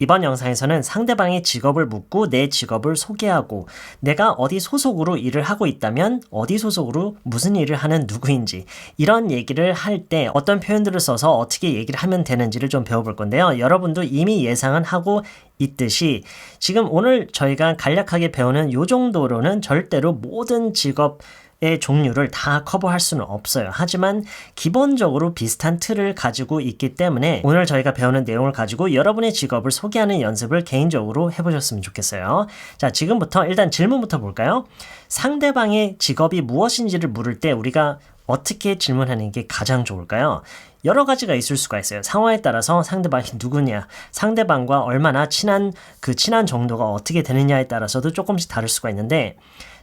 이번 영상에서는 상대방의 직업을 묻고 내 직업을 소개하고 내가 어디 소속으로 일을 하고 있다면 어디 소속으로 무슨 일을 하는 누구인지 이런 얘기를 할 때 어떤 표현들을 써서 어떻게 얘기를 하면 되는지를 좀 배워볼 건데요. 여러분도 이미 예상은 하고 있듯이 지금 오늘 저희가 간략하게 배우는 이 정도로는 절대로 모든 직업의 종류를 다 커버할 수는 없어요. 하지만 기본적으로 비슷한 틀을 가지고 있기 때문에 오늘 저희가 배우는 내용을 가지고 여러분의 직업을 소개하는 연습을 개인적으로 해보셨으면 좋겠어요. 자, 지금부터 일단 질문부터 볼까요? 상대방의 직업이 무엇인지를 물을 때 우리가 어떻게 질문하는 게 가장 좋을까요? 여러 가지가 있을 수가 있어요. 상황에 따라서 상대방이 누구냐, 상대방과 얼마나 친한 정도가 어떻게 되느냐에 따라서도 조금씩 다를 수가 있는데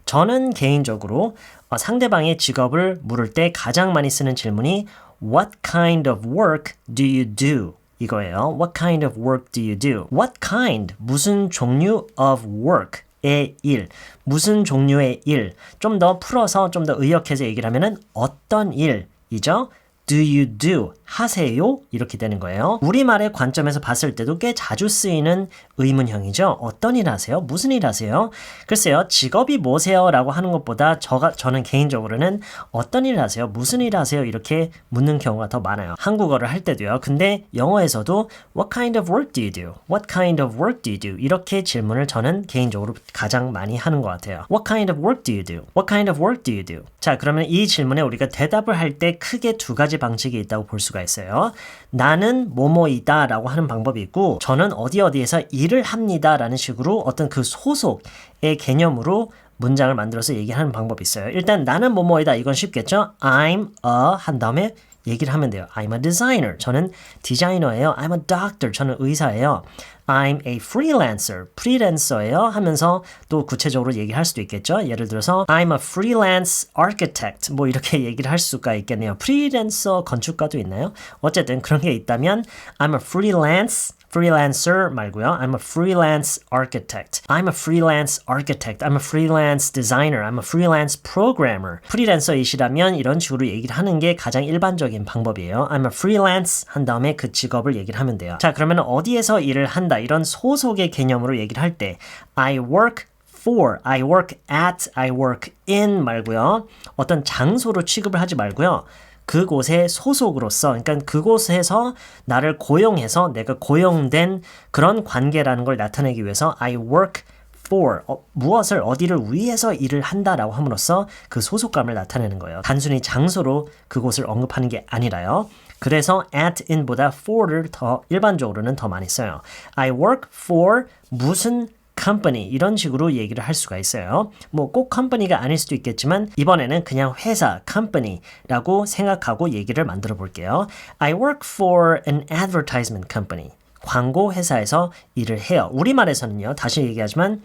저는 개인적으로 상대방의 직업을 물을 때 가장 많이 쓰는 질문이 What kind of work do you do? 이거예요. What kind of work do you do? What kind, 무슨 종류 of work? 의 일, 무슨 종류의 일, 좀 더 풀어서 좀 더 의역해서 얘기를 하면은 어떤 일이죠? Do you do? 하세요? 이렇게 되는 거예요. 우리말의 관점에서 봤을 때도 꽤 자주 쓰이는 의문형이죠. 어떤 일 하세요? 무슨 일 하세요? 글쎄요, 직업이 뭐세요? 라고 하는 것보다 저는 개인적으로는 어떤 일 하세요? 무슨 일 하세요? 이렇게 묻는 경우가 더 많아요. 한국어를 할 때도요. 근데 영어에서도 What kind of work do you do? What kind of work do you do? 이렇게 질문을 저는 개인적으로 가장 많이 하는 것 같아요. What kind of work do you do? What kind of work do you do? 자, 그러면 이 질문에 우리가 대답을 할 때 크게 두 가지 방식이 있다고 볼 수가 있어요. 나는 뭐뭐이다 라고 하는 방법이 있고 저는 어디에서 일을 합니다 라는 식으로 어떤 그 소속의 개념으로 문장을 만들어서 얘기하는 방법이 있어요. 일단 나는 뭐뭐이다 이건 쉽겠죠? I'm a 한 다음에 얘기를 하면 돼요. I'm a designer. 저는 디자이너예요. I'm a doctor. 저는 의사예요. I'm a freelancer. 프리랜서예요. 하면서 또 구체적으로 얘기할 수도 있겠죠. 예를 들어서 I'm a freelance architect. 뭐 이렇게 얘기를 할 수가 있겠네요. 프리랜서 건축가도 있나요? 어쨌든 그런 게 있다면 I'm a freelancer 말고요. I'm a freelance architect. I'm a freelance architect. I'm a freelance designer. I'm a freelance programmer. 프리랜서이시라면 이런 식으로 얘기를 하는 게 가장 일반적인 방법이에요. I'm a freelance 한 다음에 그 직업을 얘기를 하면 돼요. 자, 그러면 어디에서 일을 한다 이런 소속의 개념으로 얘기를 할 때 I work for, I work at, I work in 말고요. 어떤 장소로 취급을 하지 말고요. 그곳의 소속으로서, 그러니까 그곳에서 나를 고용해서 내가 고용된 그런 관계라는 걸 나타내기 위해서 I work for, 무엇을 어디를 위해서 일을 한다라고 함으로써 그 소속감을 나타내는 거예요. 단순히 장소로 그곳을 언급하는 게 아니라요. 그래서 at, in보다 for를 더 일반적으로는 더 많이 써요. I work for 무슨 company 이런 식으로 얘기를 할 수가 있어요. 뭐 꼭 company가 아닐 수도 있겠지만 이번에는 그냥 회사 company라고 생각하고 얘기를 만들어 볼게요. I work for an advertisement company. 광고 회사에서 일을 해요. 우리말에서는요. 다시 얘기하지만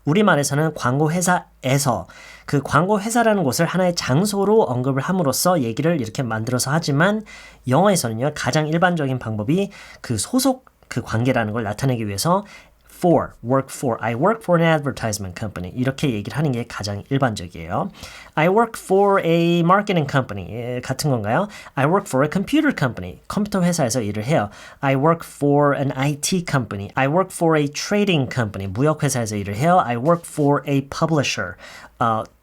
우리말에서는 광고 회사에서 그 광고 회사라는 곳을 하나의 장소로 언급을 함으로써 얘기를 이렇게 만들어서 하지만 영어에서는요. 가장 일반적인 방법이 그 소속 그 관계라는 걸 나타내기 위해서 work for, I work for an advertisement company 이렇게 얘기를 하는 게 가장 일반적이에요. I work for a marketing company 같은 건가요? I work for a computer company 컴퓨터 회사에서 일을 해요. I work for an IT company I work for a trading company 무역 회사에서 일을 해요. I work for a publisher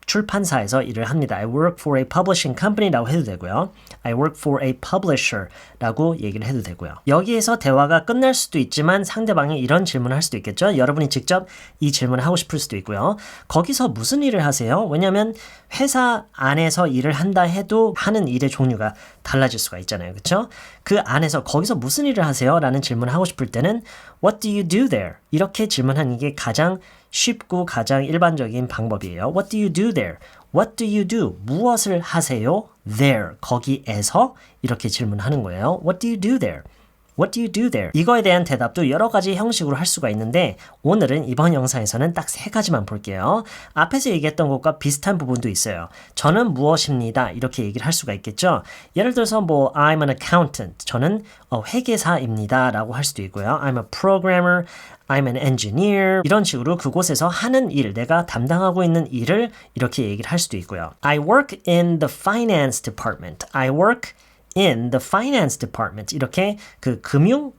출판사에서 일을 합니다. I work for a publishing company라고 해도 되고요. I work for a publisher라고 얘기를 해도 되고요. 여기에서 대화가 끝날 수도 있지만 상대방이 이런 질문을 할 수도 있겠죠. 여러분이 직접 이 질문을 하고 싶을 수도 있고요. 거기서 무슨 일을 하세요? 왜냐하면 회사 안에서 일을 한다 해도 하는 일의 종류가 달라질 수가 있잖아요. 그렇죠? 그 안에서 거기서 무슨 일을 하세요? 라는 질문을 하고 싶을 때는 What do you do there? 이렇게 질문하는 게 가장 쉽고 가장 일반적인 방법이에요. What do you do there? What do you do? 무엇을 하세요? There. 거기에서 이렇게 질문하는 거예요. What do you do there? What do you do there? 이거에 대한 대답도 여러 가지 형식으로 할 수가 있는데 오늘은 이번 영상에서는 딱 세 가지만 볼게요. 앞에서 얘기했던 것과 비슷한 부분도 있어요. 저는 무엇입니다. 이렇게 얘기를 할 수가 있겠죠. 예를 들어서 뭐 I'm an accountant. 저는 회계사입니다. 라고 할 수도 있고요. I'm a programmer. I'm an engineer. 이런 식으로 그곳에서 하는 일, 내가 담당하고 있는 일을 이렇게 얘기를 할 수도 있고요. I work in the finance department. I work in the finance department. 이렇게 그 금융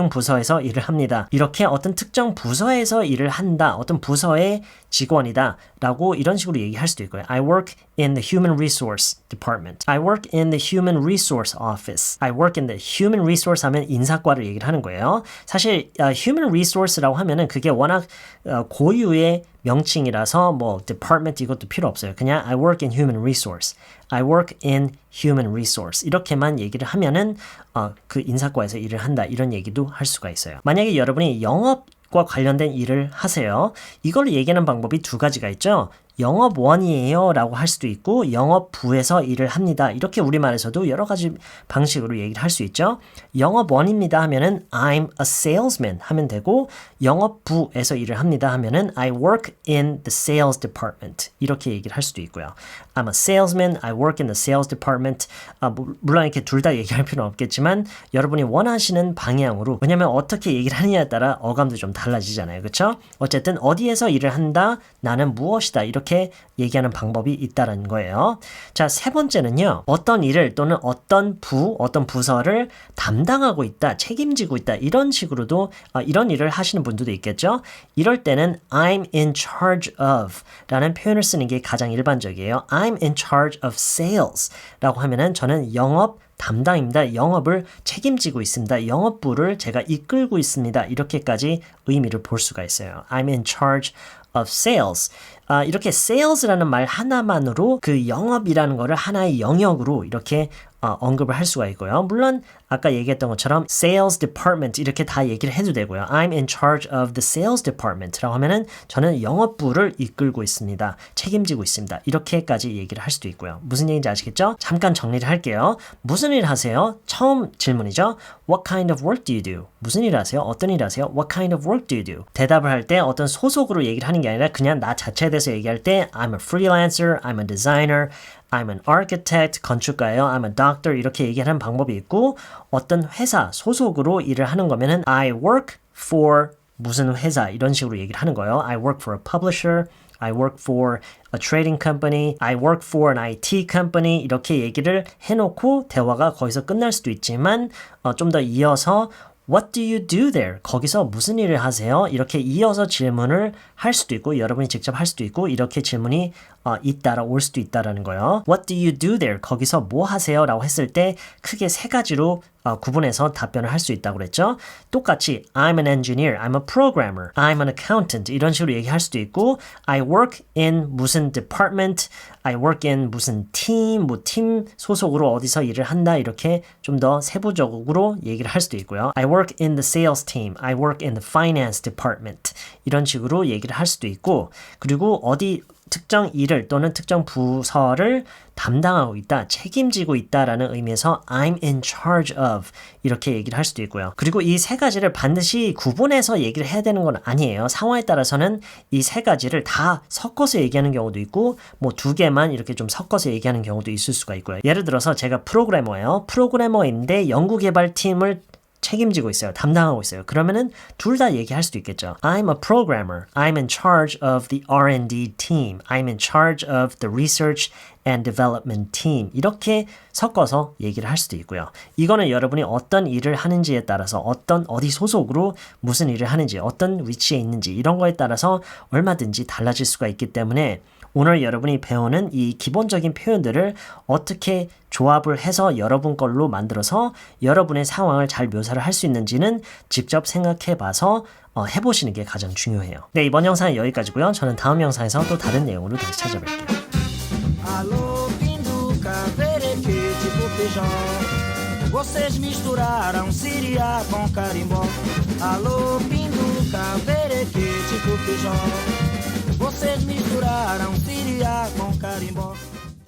부서에서 일을 합니다. 이렇게 어떤 특정 부서에서 일을 한다. 어떤 부서의 직원이다. 라고 이런 식으로 얘기할 수도 있고요. I work in the human resource department. I work in the human resource office. I work in the human resource 하면 인사과를 얘기를 하는 거예요. 사실 human resource라고 하면은 그게 워낙 고유의 명칭이라서 뭐 department 이것도 필요 없어요. 그냥 I work in human resource. I work in human resource. 이렇게만 얘기를 하면은 그 인사과에서 일을 한다. 이런 얘기도 할 수가 있어요. 만약에 여러분이 영업과 관련된 일을 하세요. 이걸 얘기하는 방법이 두 가지가 있죠. 영업원이에요 라고 할 수도 있고 영업부에서 일을 합니다. 이렇게 우리말에서도 여러 가지 방식으로 얘기를 할 수 있죠. 영업원입니다 하면은 I'm a salesman 하면 되고 영업부에서 일을 합니다 하면은 I work in the sales department 이렇게 얘기를 할 수도 있고요. I'm a salesman, I work in the sales department. 물론 이렇게 둘 다 얘기할 필요는 없겠지만 여러분이 원하시는 방향으로 왜냐면 어떻게 얘기를 하느냐에 따라 어감도 좀 달라지잖아요. 그렇죠? 어쨌든 어디에서 일을 한다, 나는 무엇이다 이렇게 얘기하는 방법이 있다는 거예요. 자, 세 번째는요. 어떤 일을 또는 어떤 부서를 담당하고 있다, 책임지고 있다 이런 식으로도 이런 일을 하시는 분들도 있겠죠. 이럴 때는 I'm in charge of 라는 표현을 쓰는 게 가장 일반적이에요. I'm in charge of sales 라고 하면은 저는 영업 담당입니다. 영업을 책임지고 있습니다. 영업부를 제가 이끌고 있습니다. 이렇게까지 의미를 볼 수가 있어요. I'm in charge of sales. 이렇게 sales라는 말 하나만으로 그 영업이라는 거를 하나의 영역으로 이렇게 언급을 할 수가 있고요. 물론 아까 얘기했던 것처럼 sales department 이렇게 다 얘기를 해도 되고요. I'm in charge of the sales department라고 하면은 저는 영업부를 이끌고 있습니다. 책임지고 있습니다. 이렇게까지 얘기를 할 수도 있고요. 무슨 얘기인지 아시겠죠? 잠깐 정리를 할게요. 무슨 일 하세요? 처음 질문이죠. What kind of work do you do? 무슨 일 하세요? 어떤 일 하세요? What kind of work do you do? 대답을 할 때 어떤 소속으로 얘기를 하는 게 아니라 그냥 나 자체에 대해서 얘기할 때 I'm a freelancer, I'm a designer, I'm an architect, 건축가예요. I'm a doctor 이렇게 얘기하는 방법이 있고 어떤 회사 소속으로 일을 하는 거면은 I work for 무슨 회사 이런 식으로 얘기를 하는 거예요. I work for a publisher, I work for a trading company, I work for an IT company 이렇게 얘기를 해놓고 대화가 거기서 끝날 수도 있지만 좀 더 이어서 What do you do there? 거기서 무슨 일을 하세요? 이렇게 이어서 질문을 할 수도 있고 여러분이 직접 할 수도 있고 이렇게 질문이 잇따라 올 수도 있다라는 거예요. What do you do there? 거기서 뭐 하세요? 라고 했을 때 크게 세 가지로 구분해서 답변을 할 수 있다고 그랬죠. 똑같이 I'm an engineer, I'm a programmer, I'm an accountant 이런 식으로 얘기할 수도 있고 I work in 무슨 department, I work in 무슨 team, 뭐 팀 소속으로 어디서 일을 한다 이렇게 좀 더 세부적으로 얘기를 할 수도 있고요. I work in the sales team, I work in the finance department 이런 식으로 얘기를 할 수도 있고 그리고 어디 특정 일을 또는 특정 부서를 담당하고 있다, 책임지고 있다라는 의미에서 I'm in charge of 이렇게 얘기를 할 수도 있고요. 그리고 이 세 가지를 반드시 구분해서 얘기를 해야 되는 건 아니에요. 상황에 따라서는 이 세 가지를 다 섞어서 얘기하는 경우도 있고 뭐 두 개만 이렇게 좀 섞어서 얘기하는 경우도 있을 수가 있고요. 예를 들어서 제가 프로그래머예요. 프로그래머인데 연구개발팀을 책임지고 있어요. 담당하고 있어요. 그러면은 둘 다 얘기할 수도 있겠죠. I'm a programmer. I'm in charge of the R&D team. I'm in charge of the research and development team. 이렇게 섞어서 얘기를 할 수도 있고요. 이거는 여러분이 어떤 일을 하는지에 따라서 어디 소속으로 무슨 일을 하는지 어떤 위치에 있는지 이런 거에 따라서 얼마든지 달라질 수가 있기 때문에 오늘 여러분이 배우는 이 기본적인 표현들을 어떻게 조합을 해서 여러분 걸로 만들어서 여러분의 상황을 잘 묘사를 할 수 있는지는 직접 생각해 봐서 해보시는 게 가장 중요해요. 네, 이번 영상은 여기까지고요. 저는 다음 영상에서 또 다른 내용으로 다시 찾아뵐게요. Alô, Pinduca, Verequete, Cupijão. Vocês misturaram Síria com carimbó. Alô, Pinduca, Verequete, Cupijão. Vocês misturaram Síria com carimbó.